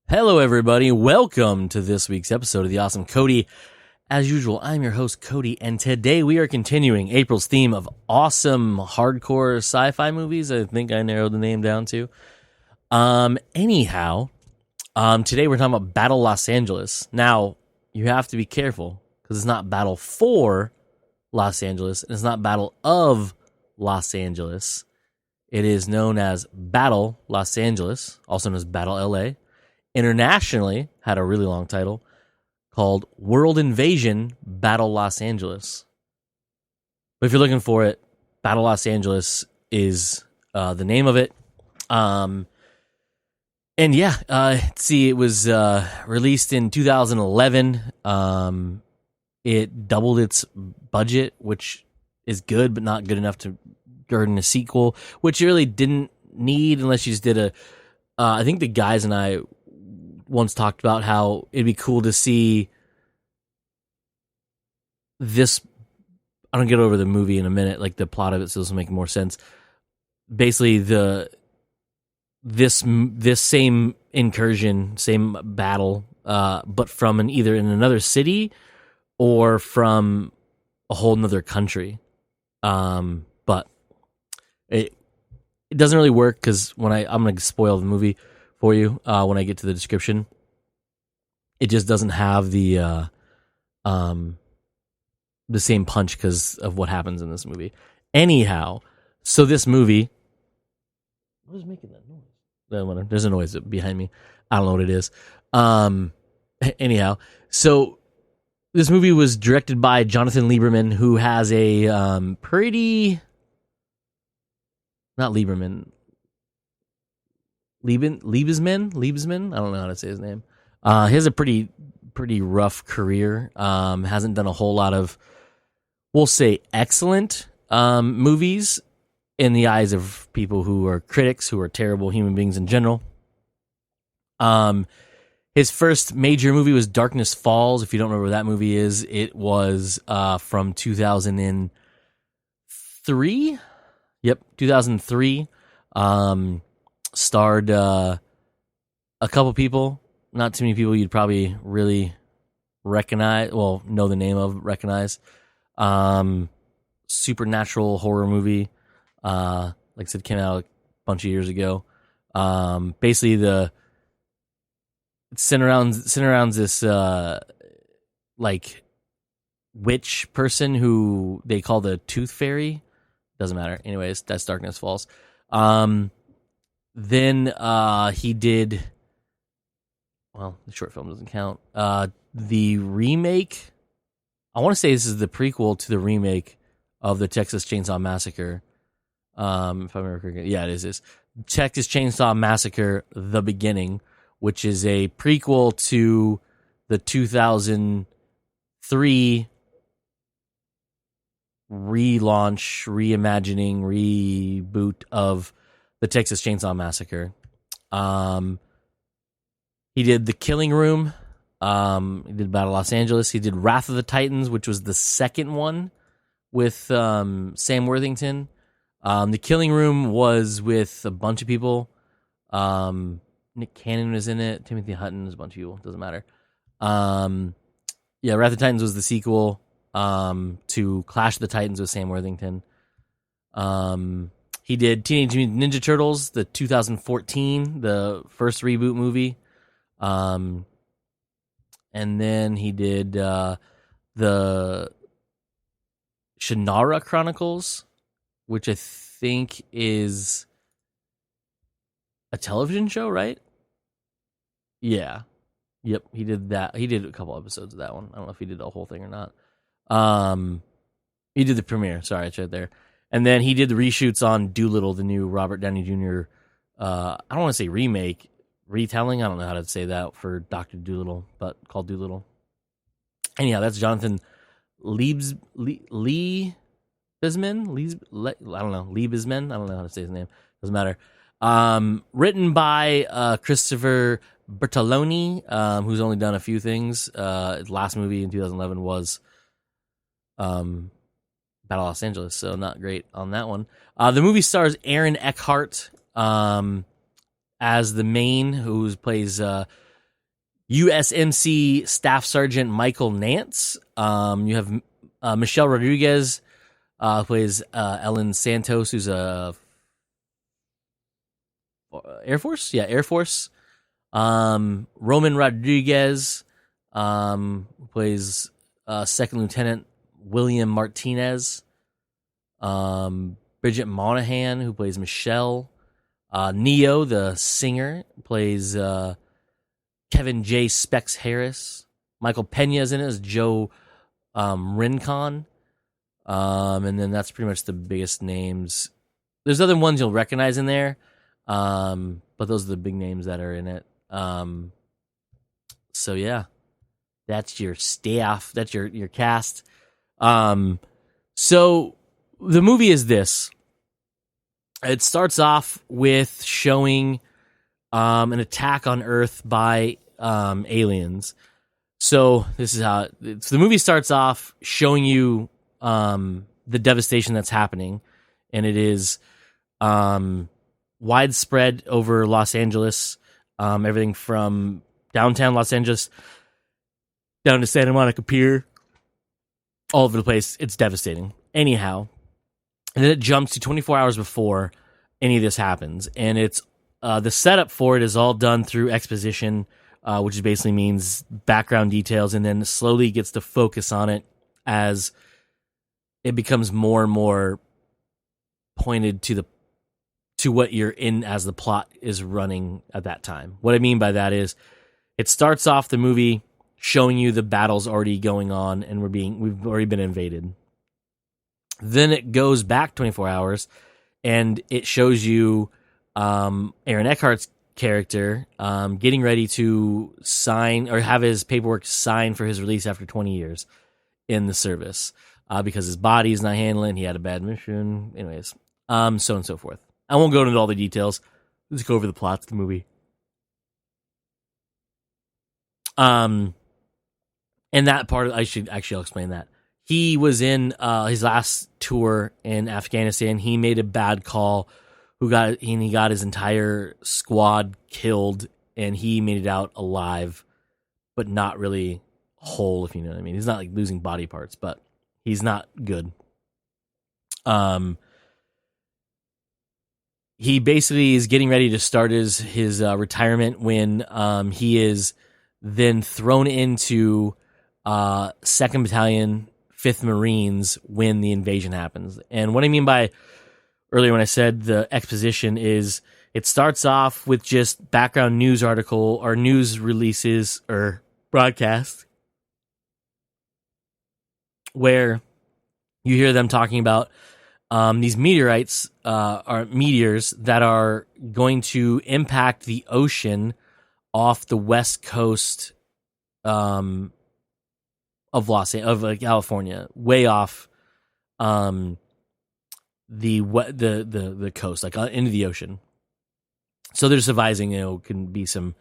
Hello, everybody. Welcome to this week's episode of the Awesome C.O.D.Y. As usual, I'm your host, C.O.D.Y, and today we are continuing April's theme of awesome hardcore sci-fi movies. I think I narrowed the name down to. Anyhow, today we're talking about Battl Los Angeles. Now, you have to be careful because it's not Battle for Los Angeles, and it's not Battle of Los Angeles. It is known as Battl Los Angeles, also known as Battl LA. Internationally, had a really long title called World Invasion Battl Los Angeles. But if you're looking for it, Battl Los Angeles is the name of it. It was released in 2011. It doubled its budget, which is good, but not good enough to garner a sequel, which you really didn't need unless you just did I think the guys and I once talked about how it'd be cool to see this. I don't get over the movie in a minute, like the plot of it, so this will make more sense. Basically, this same incursion, same battle, but from either in another city or from a whole nother country. But it doesn't really work because I'm going to spoil the movie for you when I get to the description. It just doesn't have the same punch because of what happens in this movie. Anyhow, so this movie, what is making that noise? There's a noise behind me. I don't know what it is. Anyhow, so this movie was directed by Jonathan Lieberman, who has a not Lieberman. Liebesman? I don't know how to say his name. He has a pretty rough career. Hasn't done a whole lot of, we'll say, excellent movies in the eyes of people who are critics, who are terrible human beings in general. His first major movie was Darkness Falls. If you don't remember what that movie is, it was from 2003. Yep, 2003. Starred a couple people, not too many people you'd probably really recognize, know the name of, recognize. Supernatural horror movie. Like I said, came out a bunch of years ago. Basically, it surrounds this like witch person who they call the Tooth Fairy. Doesn't matter. Anyways, that's Darkness Falls. Then he did, the short film doesn't count. The remake, I want to say this is the prequel to the remake of the Texas Chainsaw Massacre. If I remember correctly, yeah, it is. Texas Chainsaw Massacre: The Beginning, which is a prequel to the 2003 relaunch, reimagining, reboot of the Texas Chainsaw Massacre. He did The Killing Room. He did Battl Los Angeles. He did Wrath of the Titans, which was the second one with Sam Worthington. The Killing Room was with a bunch of people. Nick Cannon was in it. Timothy Hutton was a bunch of people. Doesn't matter. Wrath of the Titans was the sequel to Clash of the Titans with Sam Worthington. He did Teenage Mutant Ninja Turtles, the 2014, the first reboot movie. And then he did the Shannara Chronicles, which I think is a television show, right? Yeah. Yep, he did that. He did a couple episodes of that one. I don't know if he did the whole thing or not. He did the premiere. Sorry, it's right there. And then he did the reshoots on Doolittle, the new Robert Downey Jr. I don't want to say remake, retelling. I don't know how to say that for Dr. Doolittle, but called Doolittle. Anyhow, that's Jonathan Liebesman. I don't know. Liebesman. I don't know how to say his name. Doesn't matter. Written by Christopher Bertoloni, who's only done a few things. His last movie in 2011 was Battl Los Angeles, so not great on that one. The movie stars Aaron Eckhart as the main, who plays USMC Staff Sergeant Michael Nance. You have Michelle Rodriguez plays Ellen Santos, who's a Air Force. Yeah, Air Force. Roman Rodriguez plays Second Lieutenant William Martinez. Bridget Monahan, who plays Michelle. Neo, the singer, plays Kevin J. Specs Harris. Michael Pena's in it as Joe Rincon. And then that's pretty much the biggest names. There's other ones you'll recognize in there, but those are the big names that are in it. So yeah, that's your staff. That's your cast. So the movie is this. It starts off with showing an attack on Earth by aliens. So this is how the movie starts off, showing you the devastation that's happening, and it is widespread over Los Angeles, everything from downtown Los Angeles down to Santa Monica Pier, all over the place. It's devastating. Anyhow, and then it jumps to 24 hours before any of this happens, and it's the setup for it is all done through exposition, which basically means background details, and then slowly gets to focus on it as it becomes more and more pointed to what you're in as the plot is running at that time. What I mean by that is it starts off the movie showing you the battle's already going on and we've already been invaded. Then it goes back 24 hours and it shows you Aaron Eckhart's character getting ready to sign or have his paperwork signed for his release after 20 years in the service because his body's not handling. He had a bad mission. Anyways, so on and so forth. I won't go into all the details. Let's go over the plot of the movie. And that part, I'll explain that. He was in his last tour in Afghanistan. He made a bad call. He got his entire squad killed, and he made it out alive, but not really whole, if you know what I mean. He's not like losing body parts, but he's not good. He basically is getting ready to start his retirement when he is then thrown into 2nd Battalion, 5th Marines when the invasion happens. And what I mean by earlier when I said the exposition is it starts off with just background news article or news releases or broadcasts where you hear them talking about these meteorites are meteors that are going to impact the ocean off the west coast of California, way off the coast, like into the ocean. So they're surviving. Can be some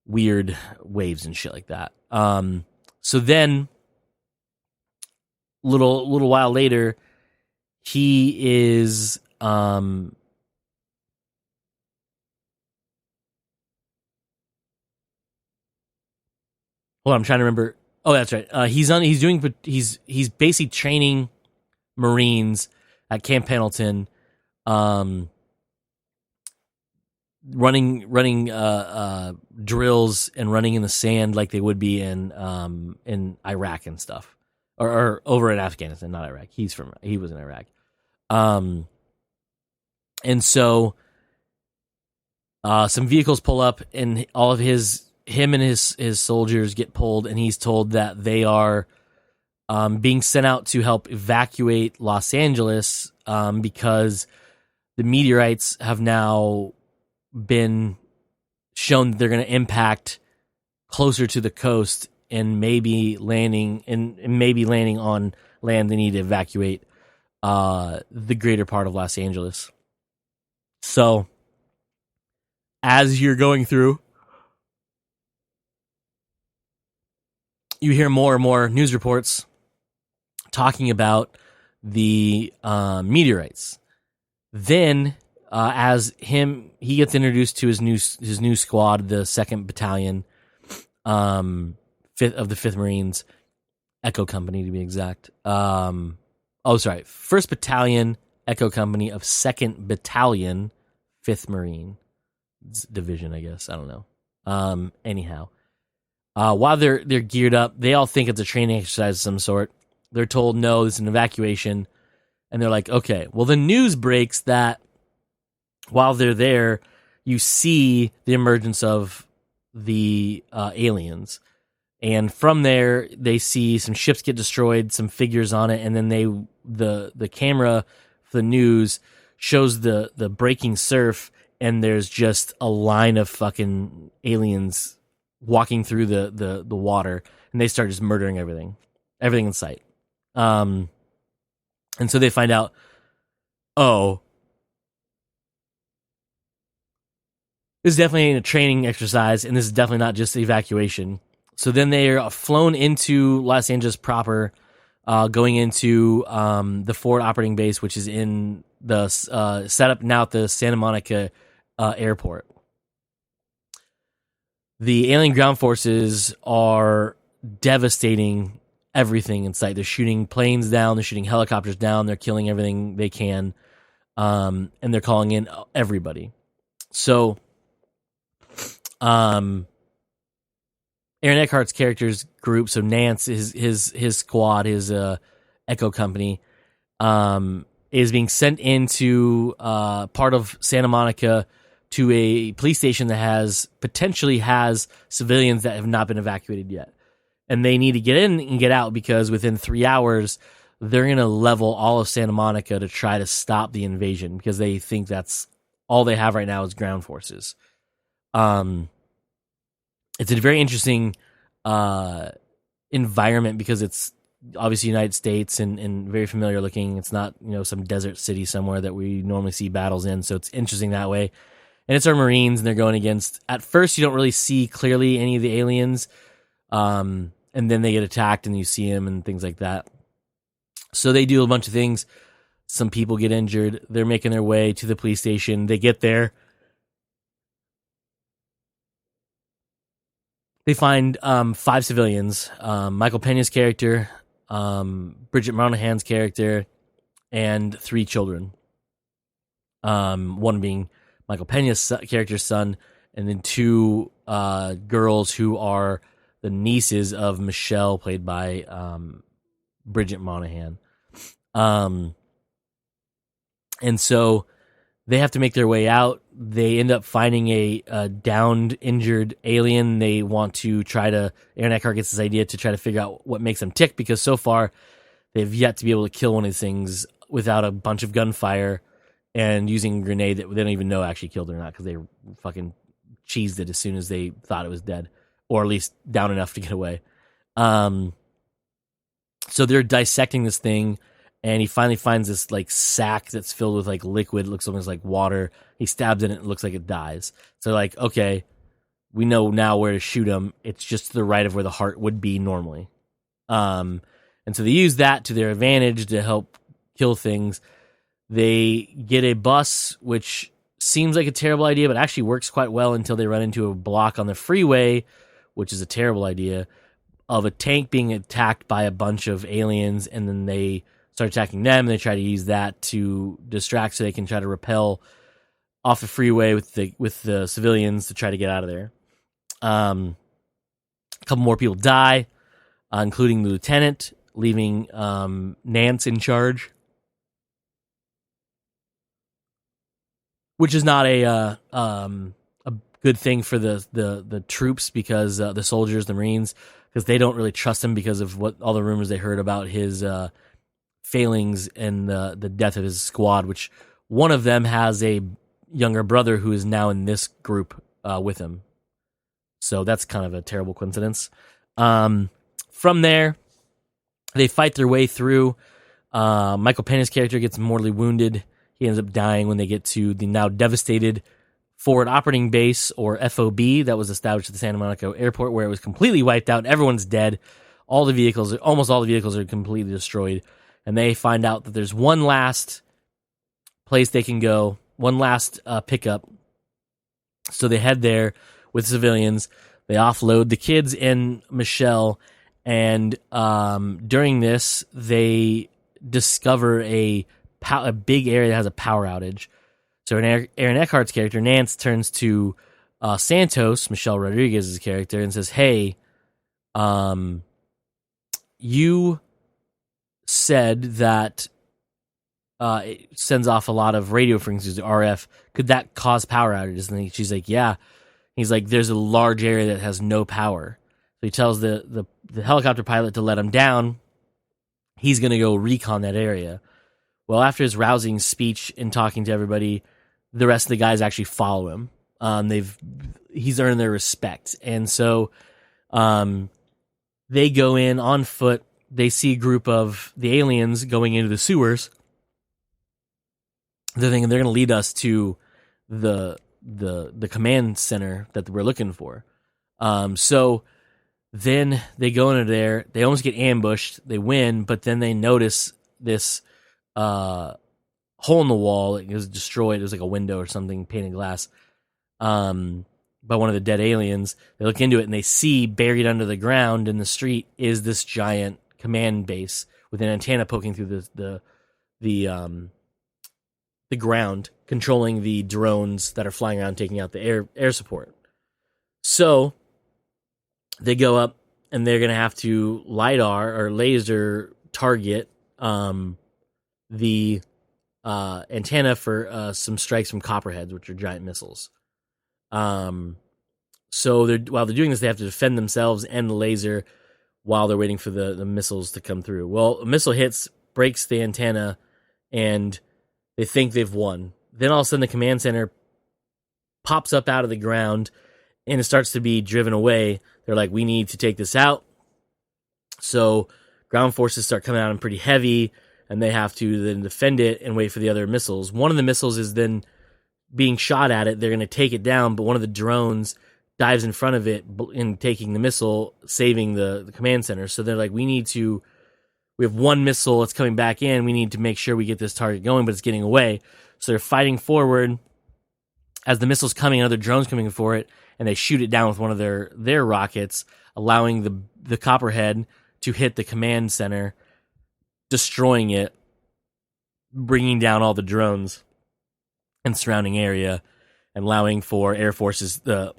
weird waves and shit like that. So then, little while later, he is hold on, I'm trying to remember. Oh, that's right. He's basically training Marines at Camp Pendleton, running drills and running in the sand like they would be in Iraq and stuff, or over in Afghanistan, not Iraq. He was in Iraq, and so some vehicles pull up, and all of him and his soldiers get pulled, and he's told that they are being sent out to help evacuate Los Angeles because the meteorites have now been shown that they're going to impact closer to the coast and maybe landing on land. They need to evacuate the greater part of Los Angeles. So as you're going through, you hear more and more news reports talking about the meteorites. Then, as he gets introduced to his new squad, the 2nd Battalion, of the 5th Marines, Echo Company to be exact. First Battalion, Echo Company of 2nd Battalion, 5th Marine Division, I guess. I don't know. Anyhow, while they're geared up, they all think it's a training exercise of some sort. They're told, no, it's an evacuation. And they're like, okay. Well, the news breaks that while they're there, you see the emergence of the aliens. And from there, they see some ships get destroyed, some figures on it, and then the camera for the news shows the breaking surf, and there's just a line of fucking aliens walking through the water, and they start just murdering everything in sight. And so they find out, oh, this definitely ain't a training exercise, and this is definitely not just evacuation. So then they are flown into Los Angeles proper, going into the forward operating base, which is in the setup now at the Santa Monica airport. The alien ground forces are devastating everything in sight. They're shooting planes down, they're shooting helicopters down, they're killing everything they can, and they're calling in everybody. So, Aaron Eckhart's character's group, so Nance, his squad, his Echo Company, is being sent into part of Santa Monica to a police station that potentially has civilians that have not been evacuated yet. And they need to get in and get out because within 3 hours, they're going to level all of Santa Monica to try to stop the invasion because they think that's all they have right now is ground forces. It's a very interesting environment because it's obviously United States and very familiar looking. It's not, some desert city somewhere that we normally see battles in. So it's interesting that way. And it's our Marines, and they're going against, at first you don't really see clearly any of the aliens. And then they get attacked and you see them and things like that. So they do a bunch of things. Some people get injured. They're making their way to the police station. They get there. They find 5 civilians. Michael Pena's character, Bridget Monahan's character, and 3 children. One being Michael Pena's character's son, and then 2 girls who are the nieces of Michelle, played by Bridget Monahan. And so they have to make their way out. They end up finding a downed, injured alien. They want to Aaron Eckhart gets this idea to try to figure out what makes them tick, because so far they've yet to be able to kill one of these things without a bunch of gunfire and using a grenade that they don't even know actually killed it or not, because they fucking cheesed it as soon as they thought it was dead, or at least down enough to get away. So they're dissecting this thing, and he finally finds this sack that's filled with liquid. It looks almost like water. He stabs it, and it looks like it dies. So okay, we know now where to shoot him. It's just to the right of where the heart would be normally. And so they use that to their advantage to help kill things. They get a bus, which seems like a terrible idea, but actually works quite well until they run into a block on the freeway, which is a terrible idea, of a tank being attacked by a bunch of aliens, and then they start attacking them, and they try to use that to distract so they can try to rappel off the freeway with the civilians to try to get out of there. A couple more people die, including the lieutenant, leaving Nance in charge, which is not a good thing for the troops, because the soldiers, the Marines, because they don't really trust him because of what all the rumors they heard about his failings and the death of his squad, which one of them has a younger brother who is now in this group with him. So that's kind of a terrible coincidence. From there, they fight their way through. Michael Pena's character gets mortally wounded. He ends up dying when they get to the now devastated forward operating base, or FOB, that was established at the Santa Monica airport, where it was completely wiped out. Everyone's dead. Almost all the vehicles are completely destroyed. And they find out that there's one last place they can go, one last pickup. So they head there with civilians. They offload the kids and Michelle, and during this, they discover a big area that has a power outage. So Aaron Eckhart's character, Nance, turns to Santos, Michelle Rodriguez's character, and says, "Hey, you said that it sends off a lot of radio frequencies, RF. Could that cause power outages?" And she's like, "Yeah." He's like, "There's a large area that has no power." So he tells the helicopter pilot to let him down. He's going to go recon that area. Well, after his rousing speech and talking to everybody, the rest of the guys actually follow him. He's earned their respect, and so they go in on foot. They see a group of the aliens going into the sewers. They're thinking they're going to lead us to the command center that we're looking for. So then they go into there. They almost get ambushed. They win, but then they notice this hole in the wall. It was destroyed. It was like a window or something, painted glass, by one of the dead aliens. They look into it and they see buried under the ground in the street is this giant command base with an antenna poking through the ground, controlling the drones that are flying around, taking out the air support. So they go up and they're going to have to LiDAR or laser target the antenna for some strikes from copperheads, which are giant missiles. So while they're doing this, they have to defend themselves and the laser while they're waiting for the missiles to come through. Well, a missile hits, breaks the antenna, and they think they've won. Then all of a sudden the command center pops up out of the ground and it starts to be driven away. They're like, we need to take this out. So ground forces start coming at them pretty heavy, and they have to then defend it and wait for the other missiles. One of the missiles is then being shot at it. They're going to take it down, but one of the drones dives in front of it in taking the missile, saving the command center. So they're like, we have one missile that's coming back in. We need to make sure we get this target going, but it's getting away. So they're fighting forward as the missile's coming, other drones coming for it, and they shoot it down with one of their rockets, allowing the copperhead to hit the command center, destroying it, bringing down all the drones and surrounding area, and allowing for air forces, the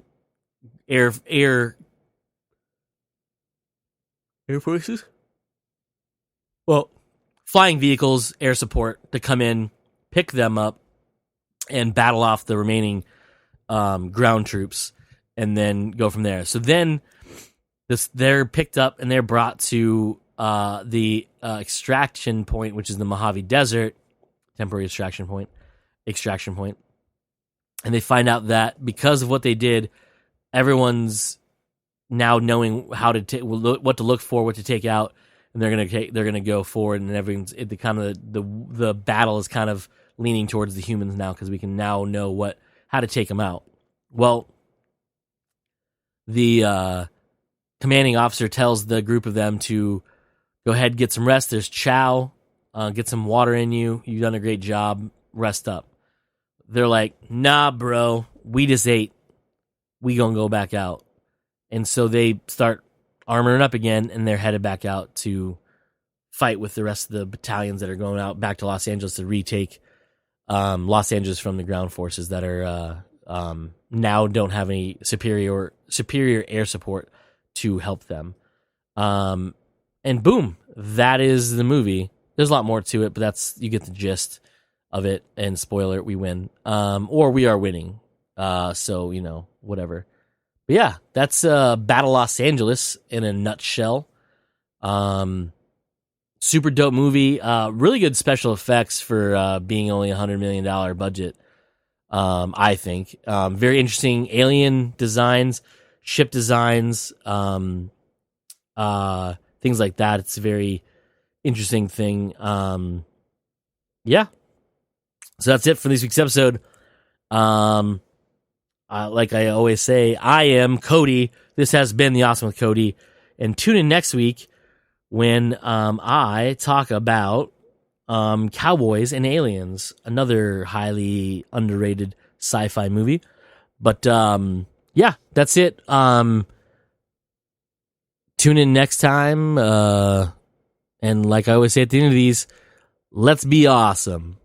air forces? Well, flying vehicles, air support to come in, pick them up, and battle off the remaining ground troops, and then go from there. So then they're picked up and they're brought to the extraction point, which is the Mojave Desert, temporary extraction point, and they find out that because of what they did, everyone's now knowing how to what to look for, what to take out, and they're gonna go forward, and everyone's the battle is kind of leaning towards the humans now because we can now know how to take them out. Well, the commanding officer tells the group of them to go ahead, get some rest. There's chow, get some water in you. You've done a great job. Rest up. They're like, nah, bro, we just ate. We gonna go back out. And so they start armoring up again, and they're headed back out to fight with the rest of the battalions that are going out back to Los Angeles to retake Los Angeles from the ground forces that are now don't have any superior air support to help them. And boom, that is the movie. There's a lot more to it, but you get the gist of it. And spoiler, we win, or we are winning. So whatever. But yeah, that's Battl Los Angeles in a nutshell. Super dope movie. Really good special effects for being only $100 million budget. I think very interesting alien designs, ship designs, things like that. It's a very interesting thing. Yeah. So that's it for this week's episode. Like I always say, I am Cody. This has been The Awesome with Cody. And tune in next week when I talk about Cowboys and Aliens, another highly underrated sci-fi movie. But yeah, that's it. Tune in next time. And like I always say at the end of these, let's be awesome.